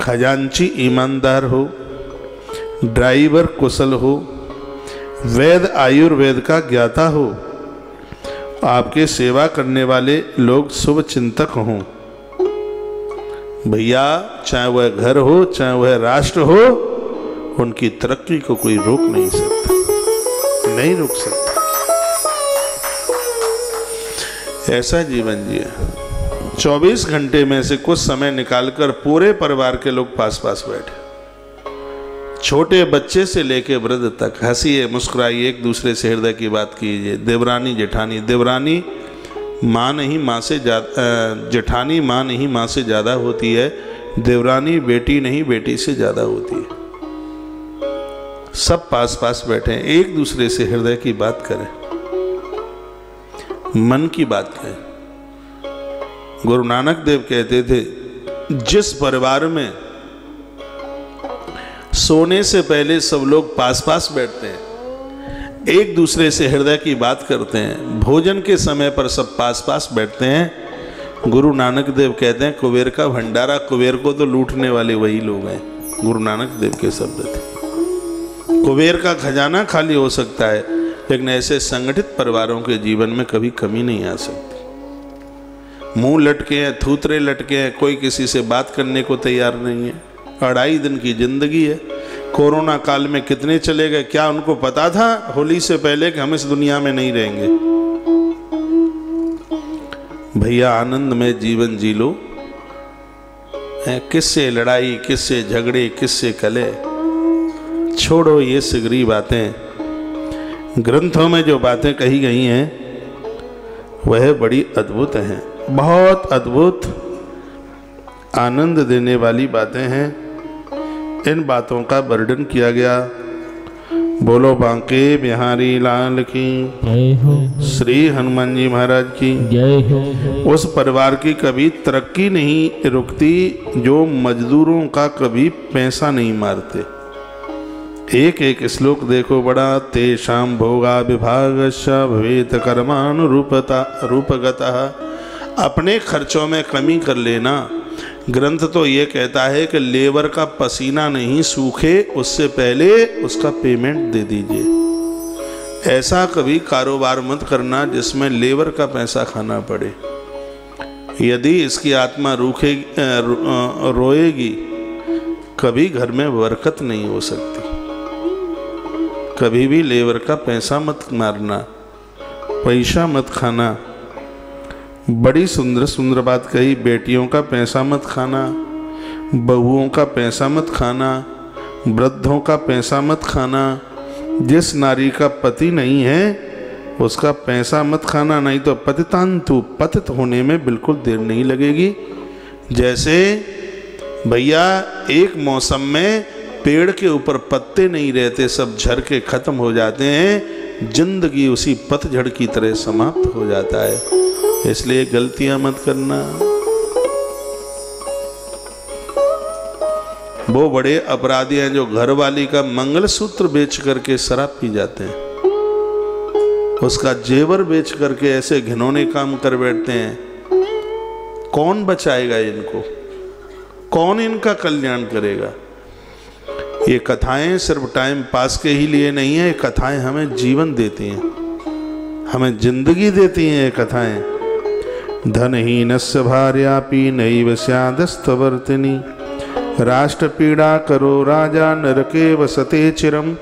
खजांची ईमानदार हो, ड्राइवर कुशल हो, वैद्य आयुर्वेद का ज्ञाता हो, आपके सेवा करने वाले लोग शुभ चिंतक हों। भैया चाहे वह घर हो चाहे वह राष्ट्र हो, उनकी तरक्की को कोई रोक नहीं सकता, नहीं रोक सकता। ऐसा जीवन जिए। 24 घंटे में से कुछ समय निकालकर पूरे परिवार के लोग पास पास बैठे, छोटे बच्चे से लेकर वृद्ध तक, हंसिए मुस्कुराइए, एक दूसरे से हृदय की बात कीजिए। देवरानी जेठानी, देवरानी माँ नहीं माँ से ज़्यादा, जेठानी माँ नहीं माँ से ज़्यादा होती है, देवरानी बेटी नहीं बेटी से ज़्यादा होती है। सब पास पास बैठे हैं, एक दूसरे से हृदय की बात करें, मन की बात करें। गुरु नानक देव कहते थे, जिस परिवार में सोने से पहले सब लोग पास पास बैठते हैं, एक दूसरे से हृदय की बात करते हैं, भोजन के समय पर सब पास पास बैठते हैं, गुरु नानक देव कहते हैं कुबेर का भंडारा, कुबेर को तो लूटने वाले वही लोग हैं। गुरु नानक देव के शब्द थे। कुबेर का खजाना खाली हो सकता है, लेकिन ऐसे संगठित परिवारों के जीवन में कभी कमी नहीं आ सकती। मुंह लटके हैं, थूतरे लटके हैं, कोई किसी से बात करने को तैयार नहीं है। 2.5 दिन की जिंदगी है। कोरोना काल में कितने चले गए, क्या उनको पता था होली से पहले कि हम इस दुनिया में नहीं रहेंगे? भैया आनंद में जीवन जी लो। किससे लड़ाई, किससे झगड़े, किससे कले, छोड़ो ये सिगरी बातें। ग्रंथों में जो बातें कही गई हैं वह बड़ी अद्भुत हैं, बहुत अद्भुत आनंद देने वाली बातें हैं। इन बातों का वर्णन किया गया। बोलो बांके बिहारी लाल की जय हो, श्री हनुमान जी महाराज की जय हो। उस परिवार की कभी तरक्की नहीं रुकती जो मजदूरों का कभी पैसा नहीं मारते। एक एक श्लोक देखो बड़ा। तेषां भोगा विभागश्च भवेत कर्मानुरूपता रूपगतः। अपने खर्चों में कमी कर लेना। ग्रंथ तो ये कहता है कि लेबर का पसीना नहीं सूखे उससे पहले उसका पेमेंट दे दीजिए। ऐसा कभी कारोबार मत करना जिसमें लेबर का पैसा खाना पड़े। यदि इसकी आत्मा रोएगी, कभी घर में बरकत नहीं हो सकती। कभी भी लेबर का पैसा मत मारना, पैसा मत खाना। बड़ी सुंदर सुंदर बात कही। बेटियों का पैसा मत खाना, बहुओं का पैसा मत खाना, वृद्धों का पैसा मत खाना। जिस नारी का पति नहीं है उसका पैसा मत खाना, नहीं तो पतितांतु, पतित होने में बिल्कुल देर नहीं लगेगी। जैसे भैया एक मौसम में पेड़ के ऊपर पत्ते नहीं रहते, सब झड़ के खत्म हो जाते हैं, जिंदगी उसी पतझड़ की तरह समाप्त हो जाता है। इसलिए गलतियां मत करना। वो बड़े अपराधी हैं जो घरवाली का मंगलसूत्र बेच करके शराब पी जाते हैं, उसका जेवर बेच करके ऐसे घिनौने काम कर बैठते हैं। कौन बचाएगा इनको? कौन इनका कल्याण करेगा? ये कथाएं सिर्फ टाइम पास के ही लिए नहीं है, ये कथाएं हमें जीवन देती हैं, हमें जिंदगी देती हैं ये कथाएं। धनहीनस्य भार्यापि नैव स्यादस्तवर्तिनी, राष्ट्र पीड़ा करो राजा नरके वसते चिरम।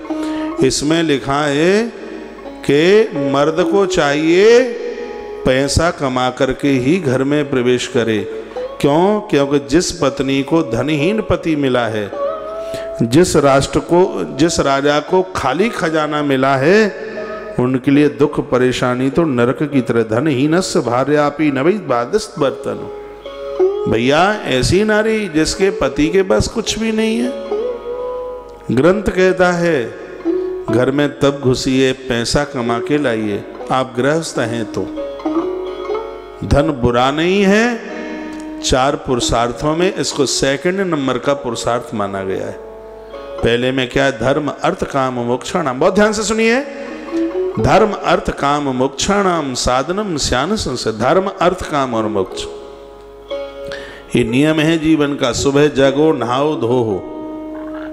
इसमें लिखा है कि मर्द को चाहिए पैसा कमा करके ही घर में प्रवेश करे। क्यों? क्योंकि जिस पत्नी को धनहीन पति मिला है, जिस राजा को खाली खजाना मिला है, उनके लिए दुख परेशानी तो नरक की तरह। धनहीनस्य भार्यापि नवै बादस्त बर्तन। भैया ऐसी नारी जिसके पति के पास कुछ भी नहीं है। ग्रंथ कहता है घर में तब घुसिए, पैसा कमा के लाइए। आप गृहस्थ हैं तो धन बुरा नहीं है। 4 पुरुषार्थों में इसको सेकंड नंबर का पुरुषार्थ माना गया है। पहले में क्या है? धर्म अर्थ काम मोक्षाणाम। बहुत ध्यान से सुनिए। धर्म अर्थ काम मोक्षाणाम साधनम स्यान संस। धर्म अर्थ काम और मोक्ष, ये नियम है जीवन का। सुबह जागो, नहाओ धोओ,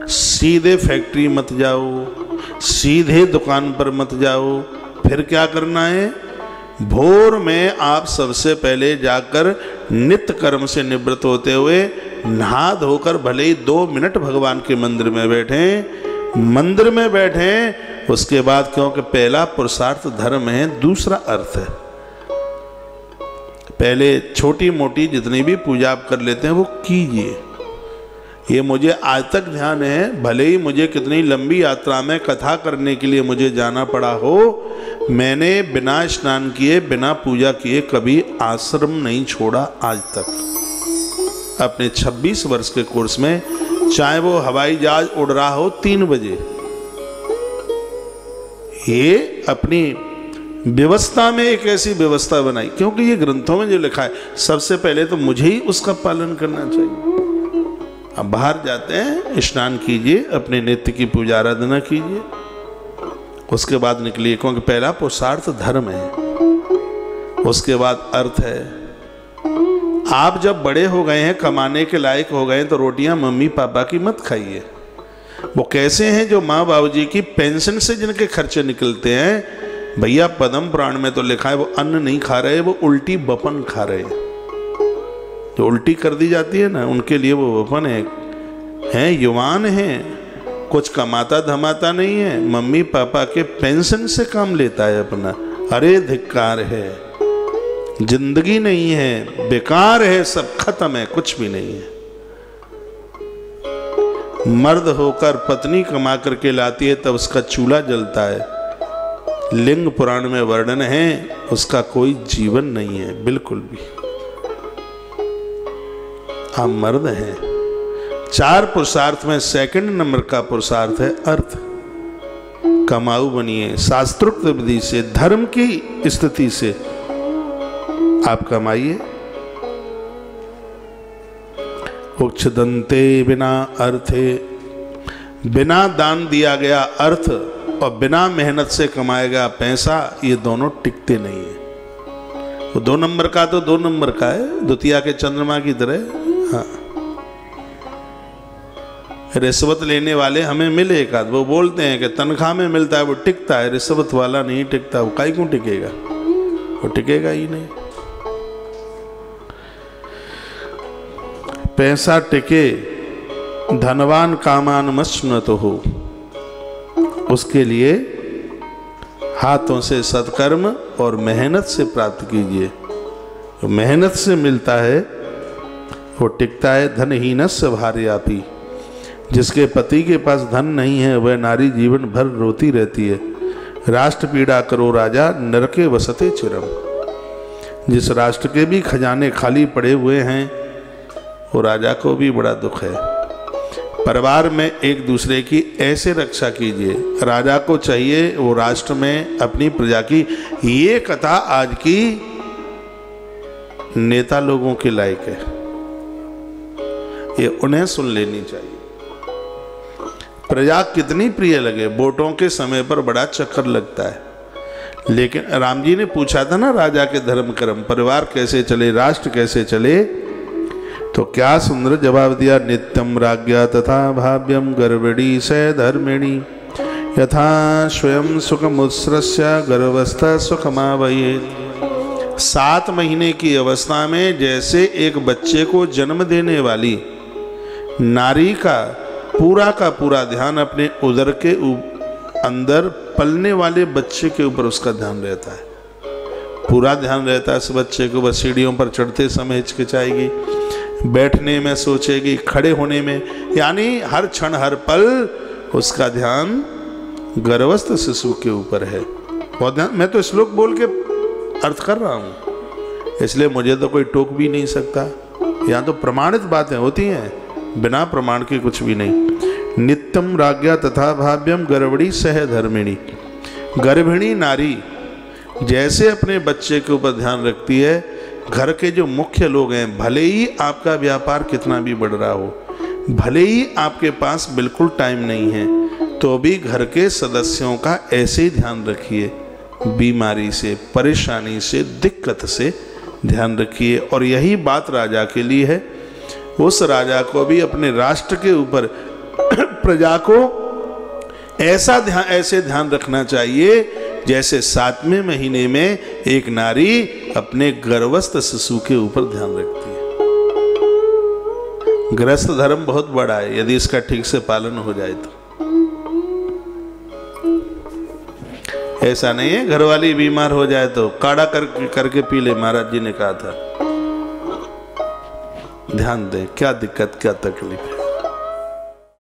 सीधे फैक्ट्री मत जाओ, सीधे दुकान पर मत जाओ। फिर क्या करना है? भोर में आप सबसे पहले जाकर नित्य कर्म से निवृत्त होते हुए नहा धोकर भले ही 2 मिनट भगवान के मंदिर में बैठें, मंदिर में बैठें। उसके बाद, क्योंकि पहला पुरुषार्थ धर्म है, दूसरा अर्थ है। पहले छोटी मोटी जितनी भी पूजा आप कर लेते हैं वो कीजिए। ये मुझे आज तक ध्यान है, भले ही मुझे कितनी लंबी यात्रा में कथा करने के लिए मुझे जाना पड़ा हो, मैंने बिना स्नान किए, बिना पूजा किए कभी आश्रम नहीं छोड़ा आज तक। अपने 26 वर्ष के कोर्स में, चाहे वो हवाई जहाज उड़ रहा हो 3 बजे, ये अपनी व्यवस्था में एक ऐसी व्यवस्था बनाई, क्योंकि ये ग्रंथों में जो लिखा है, सबसे पहले तो मुझे ही उसका पालन करना चाहिए। अब बाहर जाते हैं, स्नान कीजिए, अपने नित्य की पूजा आराधना कीजिए, उसके बाद निकलिए, क्योंकि पहला पुरुषार्थ धर्म है, उसके बाद अर्थ है। आप जब बड़े हो गए हैं, कमाने के लायक हो गए हैं, तो रोटियां मम्मी पापा की मत खाइए। वो कैसे हैं जो माँ बाबूजी की पेंशन से जिनके खर्चे निकलते हैं, भैया पद्म पुराण में तो लिखा है वो अन्न नहीं खा रहे, वो उल्टी बपन खा रहे हैं। जो उल्टी कर दी जाती है ना, उनके लिए वो वपन है, युवान है, कुछ कमाता धमाता नहीं है, मम्मी पापा के पेंशन से काम लेता है अपना। अरे धिक्कार है, जिंदगी नहीं है, बेकार है, सब खत्म है, कुछ भी नहीं है। मर्द होकर पत्नी कमा करके लाती है, तब उसका चूल्हा जलता है। लिंग पुराण में वर्णन है, उसका कोई जीवन नहीं है बिल्कुल भी। आप मर्द हैं। 4 पुरुषार्थ में सेकंड नंबर का पुरुषार्थ है अर्थ। कमाऊ बनिए, शास्त्रोक्त विधि से, धर्म की स्थिति से आप कमाइए। उक्षदंते बिना अर्थे, बिना दान दिया गया अर्थ और बिना मेहनत से कमाया गया पैसा, ये दोनों टिकते नहीं है। वो 2 नंबर का तो 2 नंबर का है, द्वितीया के चंद्रमा की तरह। हाँ, रिश्वत लेने वाले हमें मिले एक आध, वो बोलते हैं कि तनख्वाह में मिलता है वो टिकता है, रिश्वत वाला नहीं टिकता। वो काहे क्यों टिकेगा? वो टिकेगा ही नहीं। पैसा टिके, धनवान कामान मस्नुत हो, उसके लिए हाथों से सत्कर्म और मेहनत से प्राप्त कीजिए। तो मेहनत से मिलता है वो टिकता है। धनहीनस्य भार्यापि, जिसके पति के पास धन नहीं है वह नारी जीवन भर रोती रहती है। राष्ट्र पीड़ा करो राजा, नरके वसते चिरम। जिस राष्ट्र के भी खजाने खाली पड़े हुए हैं, वो राजा को भी बड़ा दुख है। परिवार में एक दूसरे की ऐसे रक्षा कीजिए। राजा को चाहिए वो राष्ट्र में अपनी प्रजा की, ये कथा आज की नेता लोगों के लायक है, ये उन्हें सुन लेनी चाहिए। प्रजा कितनी प्रिय लगे, वोटों के समय पर बड़ा चक्कर लगता है, लेकिन राम जी ने पूछा था ना, राजा के धर्म कर्म, परिवार कैसे चले, राष्ट्र कैसे चले, तो क्या सुंदर जवाब दिया। नित्यम राज्ञा तथा भाव्यम गर्भिणी से धर्मिणी, यथा स्वयं सुखमुत्सृज्य गर्भस्थ सुखमावयेत्। 7 महीने की अवस्था में जैसे एक बच्चे को जन्म देने वाली नारी का पूरा ध्यान अपने उदर के अंदर पलने वाले बच्चे के ऊपर उसका ध्यान रहता है, पूरा ध्यान रहता है इस बच्चे को। बस सीढ़ियों पर चढ़ते समय हिचकिचाएगी, बैठने में सोचेगी, खड़े होने में, यानी हर क्षण हर पल उसका ध्यान गर्भस्थ शिशु के ऊपर है। बहुत ध्यान। मैं तो श्लोक बोल के अर्थ कर रहा हूँ, इसलिए मुझे तो कोई टोक भी नहीं सकता। यहाँ तो प्रमाणित बातें होती हैं, बिना प्रमाण के कुछ भी नहीं। नित्यम राज्ञा तथा भाव्यम गर्भिणी सह धर्मिणी। गर्भिणी नारी जैसे अपने बच्चे के ऊपर ध्यान रखती है, घर के जो मुख्य लोग हैं, भले ही आपका व्यापार कितना भी बढ़ रहा हो, भले ही आपके पास बिल्कुल टाइम नहीं है, तो भी घर के सदस्यों का ऐसे ही ध्यान रखिए। बीमारी से, परेशानी से, दिक्कत से ध्यान रखिए। और यही बात राजा के लिए है। उस राजा को भी अपने राष्ट्र के ऊपर प्रजा को ऐसे ध्यान रखना चाहिए जैसे 7वें महीने में एक नारी अपने गर्भस्थ शिशु के ऊपर ध्यान रखती है। गृहस्थ धर्म बहुत बड़ा है, यदि इसका ठीक से पालन हो जाए तो। ऐसा नहीं है घरवाली बीमार हो जाए तो काढ़ा करके पी ले, महाराज जी ने कहा था। ध्यान दें क्या दिक्कत क्या तकलीफ है।